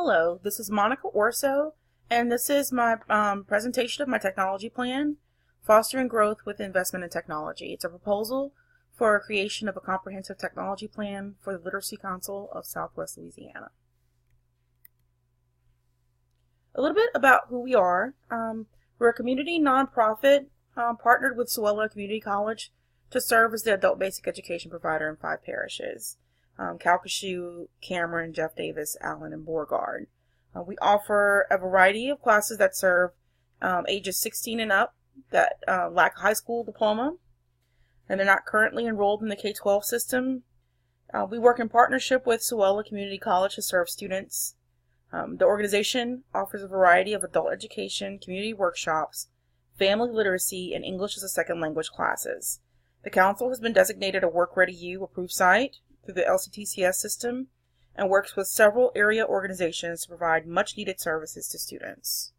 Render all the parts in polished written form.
Hello, this is Monica Orsot, and this is my presentation of my technology plan, Fostering Growth with Investment in Technology. It's a proposal for a creation of a comprehensive technology plan for the Literacy Council of Southwest Louisiana. A little bit about who we are. We're a community nonprofit partnered with Suella Community College to serve as the adult basic education provider in 5 parishes. Calcasieu, Cameron, Jeff Davis, Allen, and Beauregard. We offer a variety of classes that serve ages 16 and up that lack a high school diploma and they're not currently enrolled in the K-12 system. We work in partnership with Suella Community College to serve students. The organization offers a variety of adult education, community workshops, family literacy, and English as a second language classes. The council has been designated a Work Ready U approved site through the LCTCS system and works with several area organizations to provide much needed services to students.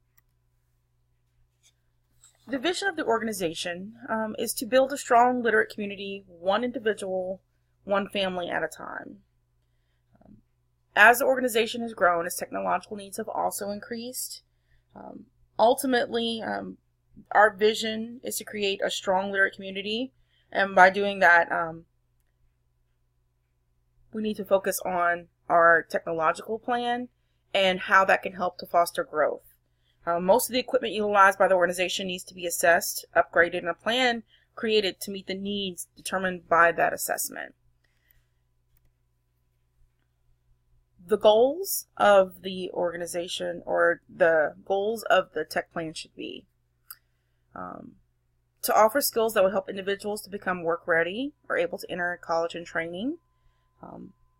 The vision of the organization is to build a strong literate community, one individual, one family at a time. As the organization has grown, its technological needs have also increased. Ultimately, our vision is to create a strong literate community, and by doing that, we need to focus on our technological plan and how that can help to foster growth. Most of the equipment utilized by the organization needs to be assessed, upgraded, and a plan created to meet the needs determined by that assessment. The goals of the organization, or the goals of the tech plan, should be to offer skills that would help individuals to become work ready or able to enter college and training.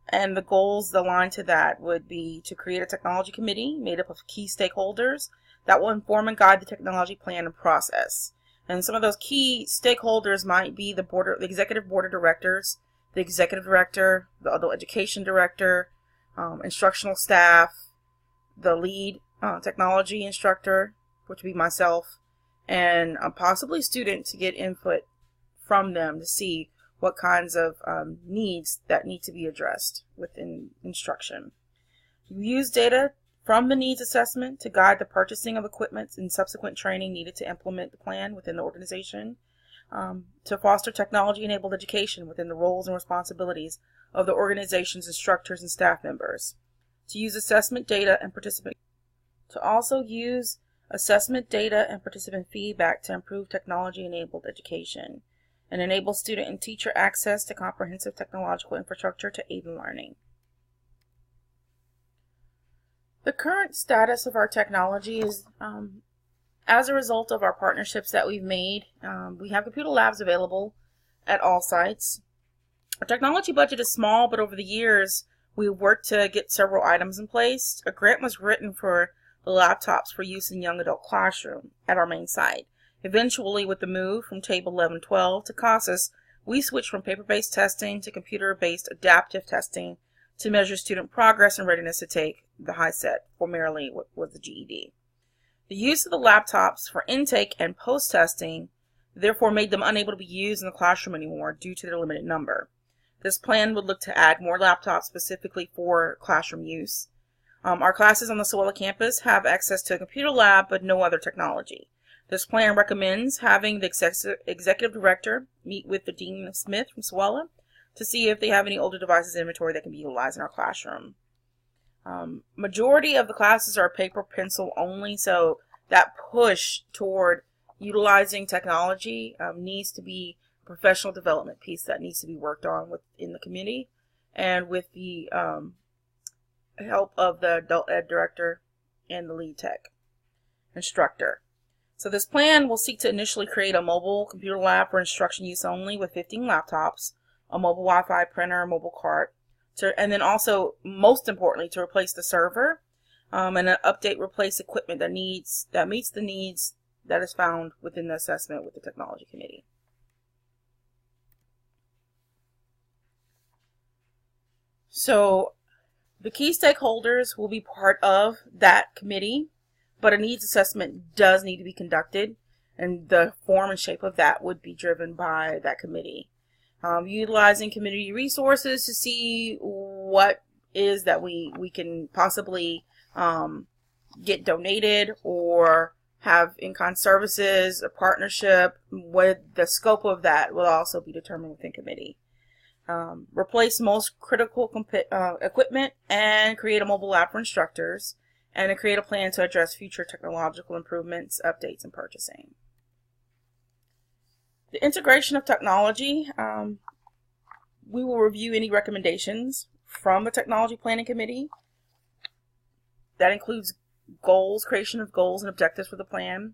And the goals aligned to that would be to create a technology committee made up of key stakeholders that will inform and guide the technology plan and process. And some of those key stakeholders might be the executive board of directors, the executive director, the adult education director, instructional staff, the lead technology instructor, which would be myself, and possibly student to get input from them to see what kinds of needs that need to be addressed within instruction. We use data from the needs assessment to guide the purchasing of equipment and subsequent training needed to implement the plan within the organization, to foster technology-enabled education within the roles and responsibilities of the organization's instructors and staff members, to use assessment data and participant, to also use assessment data and participant feedback to improve technology-enabled education, and enable student and teacher access to comprehensive technological infrastructure to aid in learning. The current status of our technology is, as a result of our partnerships that we've made, we have computer labs available at all sites. Our technology budget is small, but over the years, we've worked to get several items in place. A grant was written for the laptops for use in young adult classroom at our main site. Eventually, with the move from Table 1112 to CASAS, we switched from paper-based testing to computer-based adaptive testing to measure student progress and readiness to take the HiSET, formerly was the GED. The use of the laptops for intake and post-testing therefore made them unable to be used in the classroom anymore due to their limited number. This plan would look to add more laptops specifically for classroom use. Our classes on the Suella campus have access to a computer lab but no other technology. This plan recommends having the executive director meet with the Dean of Smith from Suella to see if they have any older devices in inventory that can be utilized in our classroom. Majority of the classes are paper pencil only, so that push toward utilizing technology needs to be a professional development piece that needs to be worked on within the community and with the help of the adult ed director and the lead tech instructor. So this plan will seek to initially create a mobile computer lab for instruction use only with 15 laptops, a mobile Wi-Fi printer, a mobile cart, and then also, most importantly, to replace the server and replace equipment that meets the needs that is found within the assessment with the technology committee. So the key stakeholders will be part of that committee, but a needs assessment does need to be conducted, and the form and shape of that would be driven by that committee. Utilizing community resources to see what is that we can possibly get donated or have in-kind services, a partnership. What the scope of that will also be determined within committee. Replace most critical equipment and create a mobile lab for instructors, and to create a plan to address future technological improvements, updates, and purchasing. The integration of technology, we will review any recommendations from the Technology Planning Committee. That includes goals, creation of goals and objectives for the plan,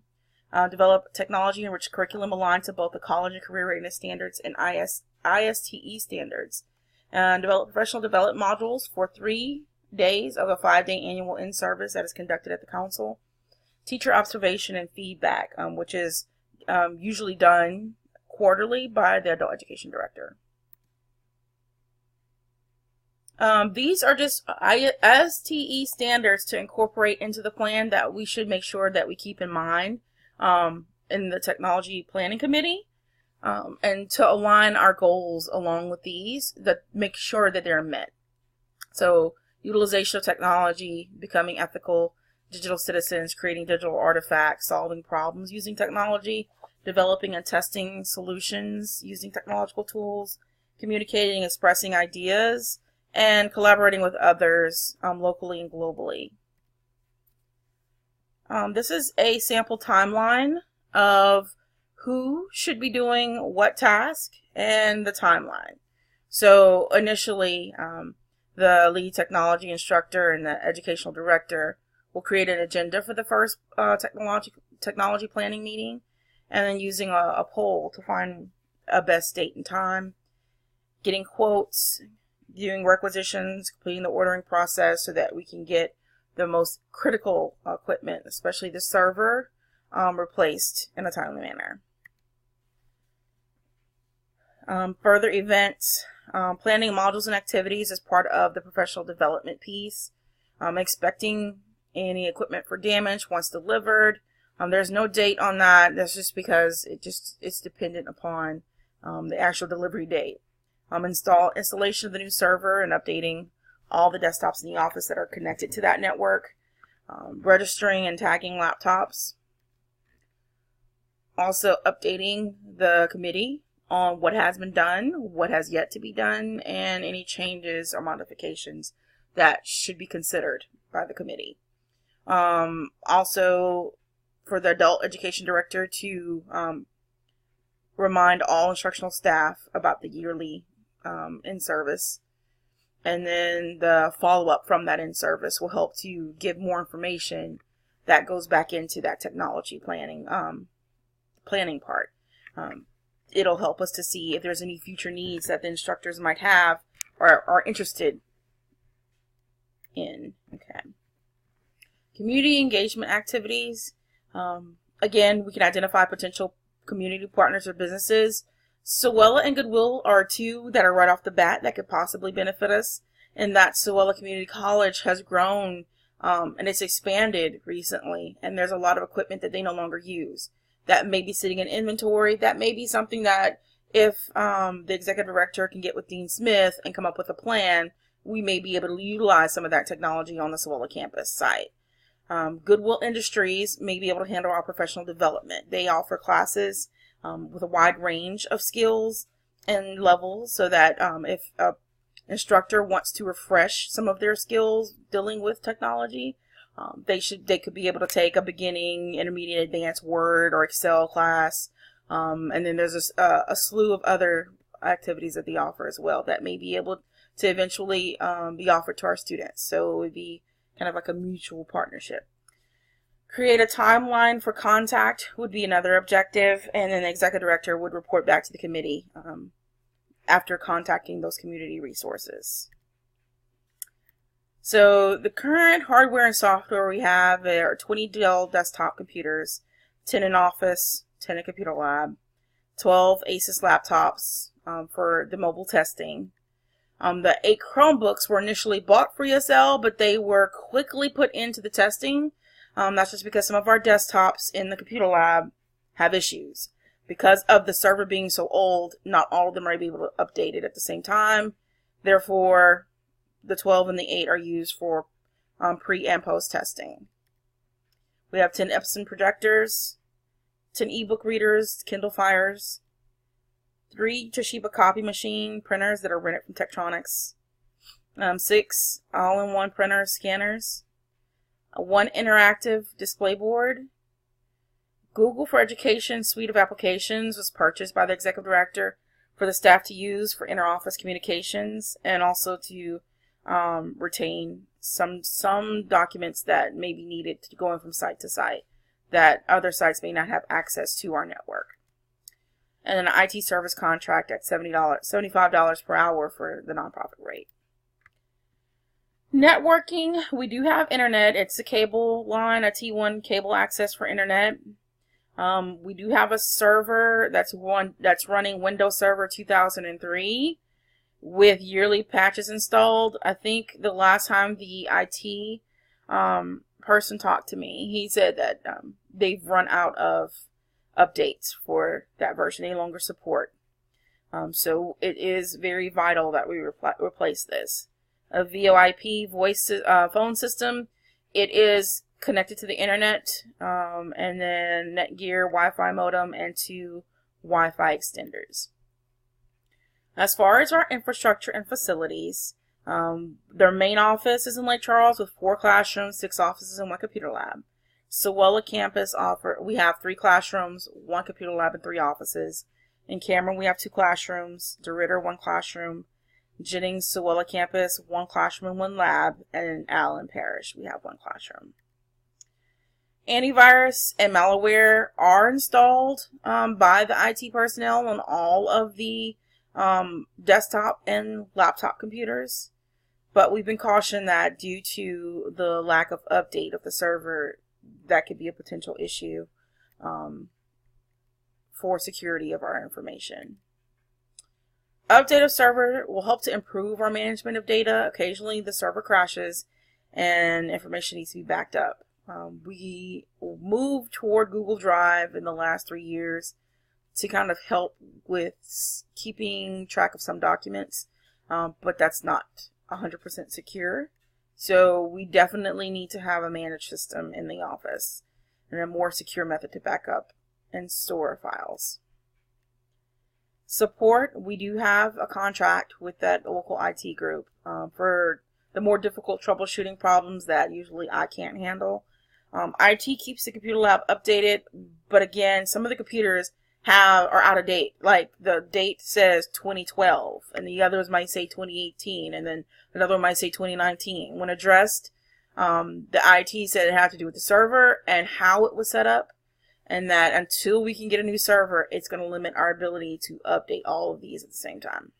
develop technology-enriched curriculum aligned to both the college and career readiness standards and ISTE standards, and develop professional development modules for 3 days of a 5-day annual in-service that is conducted at the council. Teacher observation and feedback, which is usually done quarterly by the adult education director. These are just ISTE standards to incorporate into the plan that we should make sure that we keep in mind in the Technology Planning Committee, and to align our goals along with these, that make sure that they're met. So utilization of technology, becoming ethical digital citizens, creating digital artifacts, solving problems using technology, developing and testing solutions using technological tools, communicating, expressing ideas, and collaborating with others locally and globally. This is a sample timeline of who should be doing what task and the timeline. So initially, the lead technology instructor and the educational director will create an agenda for the first technology planning meeting, and then using a poll to find a best date and time, getting quotes, viewing requisitions, completing the ordering process so that we can get the most critical equipment, especially the server, replaced in a timely manner. Further events, planning modules and activities as part of the professional development piece, expecting any equipment for damage once delivered. There's no date on that. That's just because it's dependent upon the actual delivery date. Installation of the new server and updating all the desktops in the office that are connected to that network. Registering and tagging laptops. Also updating the committee on what has been done, what has yet to be done, and any changes or modifications that should be considered by the committee. Also, for the adult education director to remind all instructional staff about the yearly in-service, and then the follow-up from that in-service will help to give more information that goes back into that technology planning part. It'll help us to see if there's any future needs that the instructors might have or are interested in. Okay. Community engagement activities. Again, we can identify potential community partners or businesses. Sewella and Goodwill are two that are right off the bat that could possibly benefit us. And that Sewella Community College has grown and it's expanded recently. And there's a lot of equipment that they no longer use. That may be sitting in inventory. That may be something that if the executive director can get with Dean Smith and come up with a plan, we may be able to utilize some of that technology on the Sewella campus site. Goodwill Industries may be able to handle our professional development. They offer classes with a wide range of skills and levels, so that if an instructor wants to refresh some of their skills dealing with technology, they could be able to take a beginning, intermediate, advanced Word or Excel class, and then there's a slew of other activities that they offer as well that may be able to eventually be offered to our students. So it would be kind of like a mutual partnership. Create a timeline for contact would be another objective, and then the executive director would report back to the committee after contacting those community resources. So the current hardware and software we have are 20 Dell desktop computers, 10 in Office, 10 in Computer Lab, 12 Asus laptops for the mobile testing. The 8 Chromebooks were initially bought for ESL, but they were quickly put into the testing. That's just because some of our desktops in the Computer Lab have issues. Because of the server being so old, not all of them are able to update it at the same time. Therefore, the 12 and the 8 are used for pre and post testing. We have 10 Epson projectors, 10 ebook readers, Kindle Fires, 3 Toshiba copy machine printers that are rented from Tektronix, 6 all-in-one printer scanners, 1 interactive display board. Google for Education suite of applications was purchased by the executive director for the staff to use for inter-office communications, and also to retain some documents that may be needed to going from site to site that other sites may not have access to our network. And an IT service contract at $75 per hour for the nonprofit rate. Networking, we do have internet. It's a cable line, a T1 cable access for internet. We do have a server that's running Windows Server 2003 with yearly patches installed. I think the last time the IT person talked to me, he said that they've run out of updates for that version. They no longer support. So it is very vital that we replace this. A VoIP voice phone system. It is connected to the internet, and then Netgear Wi-Fi modem and 2 Wi-Fi extenders. As far as our infrastructure and facilities, their main office is in Lake Charles with 4 classrooms, 6 offices, and 1 computer lab. Sewella campus we have 3 classrooms, 1 computer lab, and 3 offices. In Cameron, we have 2 classrooms. DeRitter, 1 classroom. Jennings, Sewella campus, 1 classroom and 1 lab. And in Allen Parish, we have 1 classroom. Antivirus and malware are installed by the IT personnel on all of the desktop and laptop computers. But we've been cautioned that due to the lack of update of the server, that could be a potential issue for security of our information. Update of server will help to improve our management of data. Occasionally the server crashes and information needs to be backed up. We moved toward Google Drive in the last 3 years to kind of help with keeping track of some documents, but that's not 100% secure. So we definitely need to have a managed system in the office and a more secure method to back up and store files. Support, we do have a contract with that local IT group for the more difficult troubleshooting problems that usually I can't handle. IT keeps the computer lab updated, but again, some of the computers are out of date. Like the date says 2012, and the others might say 2018, and then another one might say 2019. When addressed, the IT said it had to do with the server and how it was set up, and that until we can get a new server, it's going to limit our ability to update all of these at the same time.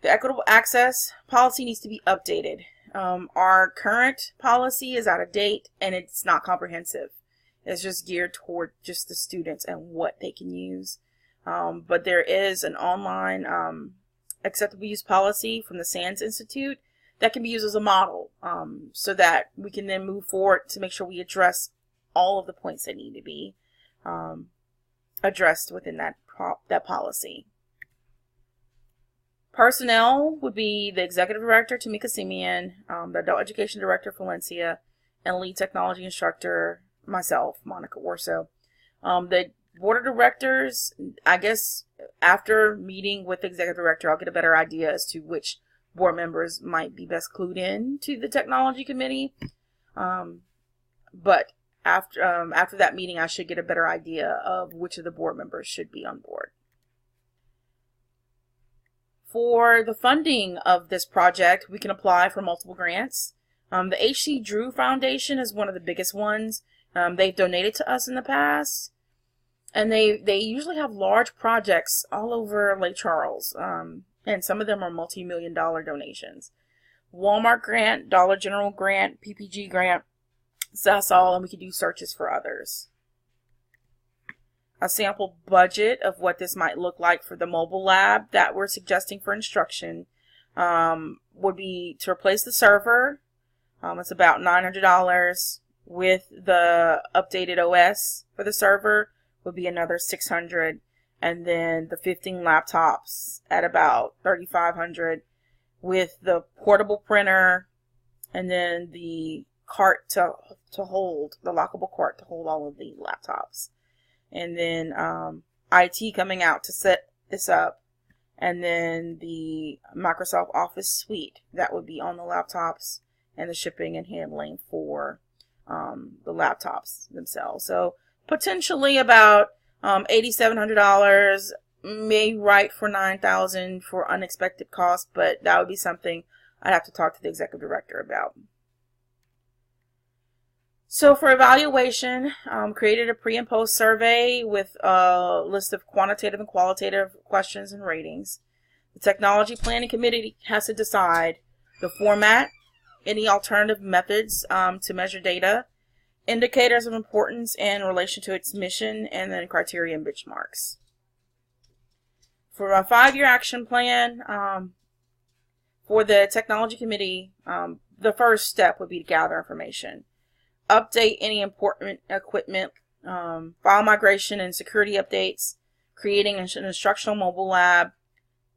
The equitable access policy needs to be updated. Our current policy is out of date and it's not comprehensive. It's just geared toward just the students and what they can use. But there is an online acceptable use policy from the SANS Institute that can be used as a model, so that we can then move forward to make sure we address all of the points that need to be addressed within that policy. Personnel would be the Executive Director, Tamika Simeon, the Adult Education Director, Valencia, and Lead Technology Instructor, myself, Monica Orsot. The Board of Directors, I guess after meeting with the Executive Director, I'll get a better idea as to which board members might be best clued in to the Technology Committee. But after that meeting, I should get a better idea of which of the board members should be on board. For the funding of this project, we can apply for multiple grants. The H.C. Drew Foundation is one of the biggest ones. They've donated to us in the past, and they usually have large projects all over Lake Charles, and some of them are multi-million-dollar donations. Walmart grant, Dollar General grant, PPG grant, that's all, and we can do searches for others. A sample budget of what this might look like for the mobile lab that we're suggesting for instruction would be to replace the server. It's about $900. With the updated OS for the server would be another $600. and then the 15 laptops at about $3,500 with the portable printer, and then the cart to hold, the lockable cart to hold all of the laptops. And then IT coming out to set this up. And then the Microsoft Office suite that would be on the laptops, and the shipping and handling for the laptops themselves. So potentially about $8,700, may write for $9,000 for unexpected costs, but that would be something I'd have to talk to the executive director about. So for evaluation, created a pre and post survey with a list of quantitative and qualitative questions and ratings. The technology planning committee has to decide the format, any alternative methods to measure data, indicators of importance in relation to its mission, and then criteria and benchmarks. For a 5-year action plan, for the technology committee, the first step would be to gather information. Update any important equipment, file migration and security updates, creating an instructional mobile lab,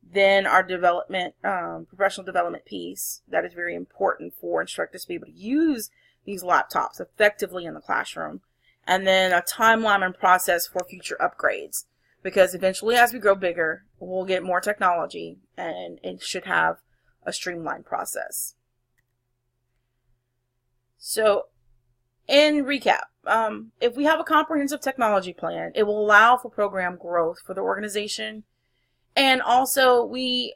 then our development, professional development piece that is very important for instructors to be able to use these laptops effectively in the classroom, and then a timeline and process for future upgrades, because eventually as we grow bigger, we'll get more technology and it should have a streamlined process. So in recap, if we have a comprehensive technology plan, it will allow for program growth for the organization. And also we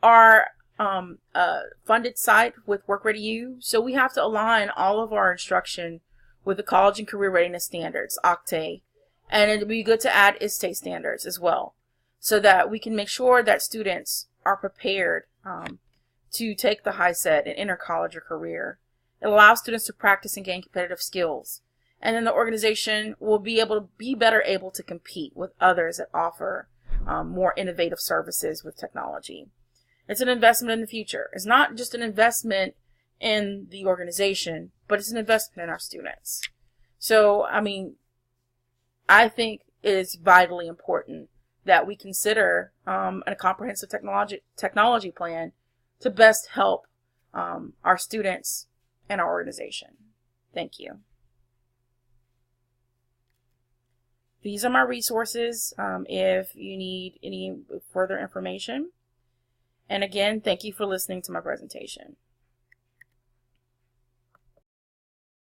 are a funded site with WorkReadyU, so we have to align all of our instruction with the College and Career Readiness Standards, OCTAE, and it would be good to add ISTE standards as well, so that we can make sure that students are prepared to take the high set and enter college or career. It allows students to practice and gain competitive skills, and then the organization will be able to be better able to compete with others that offer more innovative services with technology. It's an investment in the future. It's not just an investment in the organization, but it's an investment in our students. So, I mean, I think it is vitally important that we consider a comprehensive technology plan to best help our students and our organization. Thank you. These are my resources if you need any further information. And again, thank you for listening to my presentation.